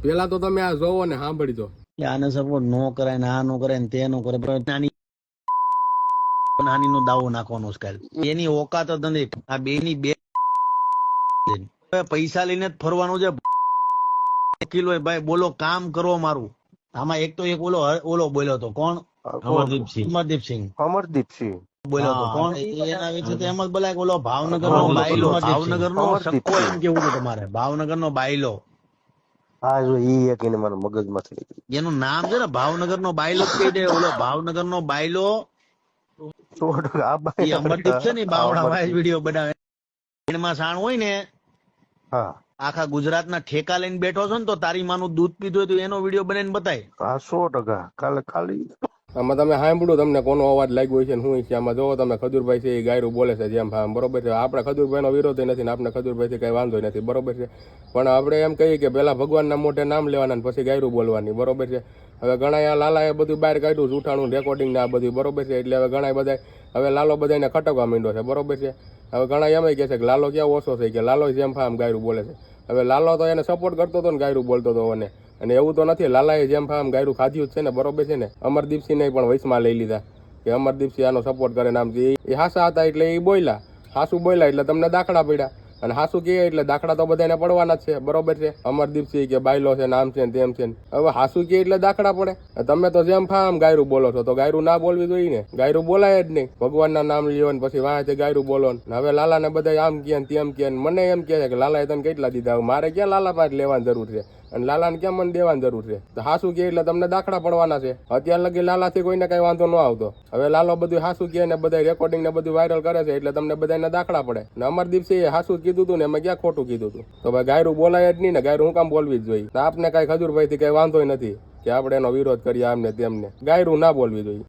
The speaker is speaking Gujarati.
પેલા તો તમે આ જોવો ને સાંભળી દો આને સપોર્ટ નો કરાય ને આ નો કરાય ને તે નો કરે નાની નો દાવો નાખવાનો છે એની ઓકાત જ નથી આ બે ની બે પૈસા લઈને જ ફરવાનું છે કિલો ભાઈ બોલો કામ કરો મારું આમાં એક તો એક ઓલો બોલ્યો હતો કોણ અમરદીપસિંહ બોલ્યો હતો કોણ એના વિશે તો એમ જ બોલાય ઓલો ભાવનગર નો બાયલો ભાવનગર નો સક્કો એમ કેવું છે તમારે ભાવનગર નો બાયલો હા જો ઈ એક એને મારા મગજમાં થઈ ગયું એનું નામ છે ને ભાવનગર નો બાયલો જ કહી દે ઓલો ભાવનગર નો બાયલો 100% અમરદીપ છે ને બાવડા વાય વિડીયો બનાવે એમાં સાણ હોય ને હા આખા ગુજરાતના ઠેકા લઈને બેઠો છો ને તો તારી માનું દૂધ પીધું હોય તો એનો વિડીયો બનાવીને બતાય હા 100% કાલે ખાલી આમાં તમે સાંભળ્યું તમને કોનો અવાજ લાગ્યો હોય છે ને શું છે આમાં જોવો તમે ખજૂરભાઈ છે એ ગાયરું બોલે છે જેમ બરોબર છે આપણે ખજૂરભાઈનો વિરોધ નથી ને આપણે ખજૂરભાઈથી કઈ વાંધો નથી બરોબર છે પણ આપણે એમ કહીએ કે પેલા ભગવાનના મોઢે નામ લેવાના પછી ગાયરું બોલવાની બરોબર છે હવે ઘણા આ લાલાએ બધું બહાર કાઢ્યું જૂઠાણું રેકોર્ડિંગ ને આ બધું બરોબર છે એટલે હવે ઘણા બધા હવે લાલો બધાને ખટકવા માંડ્યો છે બરોબર છે હવે ઘણા એમ કહે છે કે લાલો ક્યાં ઓછો છે કે લાલો જેમ આમ ગાયરું બોલે છે હવે લાલો તો એને સપોર્ટ કરતો હતો ને ગાયરું બોલતો હતો અને એવું તો નથી લાલાએ જેમ આમ ગાયરું ખાધ્યું જ છે ને બરોબર છે ને અમરદીપસિંહને પણ વૈશમાં લઈ લીધા કે અમરદીપસિંહ આનો સપોર્ટ કરે નામ એ હાસા હતા એટલે એ બોલ્યા હાસુ બોલ્યા એટલે તમને દાખલા પડ્યા અને હાસુ કહે એટલે દાખલા તો બધાને પડવાના જ છે બરોબર છે અમરદીપસિંહ કે બાયલો છે નામ છે તેમ છે હવે હાસુ કહે એટલે દાખલા પડે તમે તો જેમ ફામ ગાયરું બોલો છો તો ગાયરું ના બોલવી જોઈએ ને ગાયરું બોલાય જ નહીં ભગવાનના નામ લ્યો ને પછી વાંચે ગાયરું બોલો ને હવે લાલાને બધા આમ કે તેમ કે મને એમ કહે છે કે લાલાએ તને કેટલા દીધા મારે ક્યાં લાલા પાસે લેવાની જરૂર છે અને લાલાને કેમ મને દેવાની જરૂર છે તો હાસુ કે એટલે તમને દાખલા પડવાના છે અત્યાર લગી લાલાથી કોઈને કઈ વાંધો ન આવતો હવે લાલો બધું હાસુ કે ને બધા રેકોર્ડિંગ ને બધું વાયરલ કરે છે એટલે તમને બધાને દાખલા પડે ને અમરદીપસિંહે હાસુ કીધું હતું ને એમાં ક્યાં ખોટું કીધું હતું તો ભાઈ ગાયરું બોલાય જ નહીં ને ગાયરું હું કામ બોલવી જ જોઈએ આપને કઈ ખજૂરભાઈ થી કઈ વાંધો નથી કે આપણે એનો વિરોધ કરીએ આમને તેમને ગાયરું ના બોલવી જોઈએ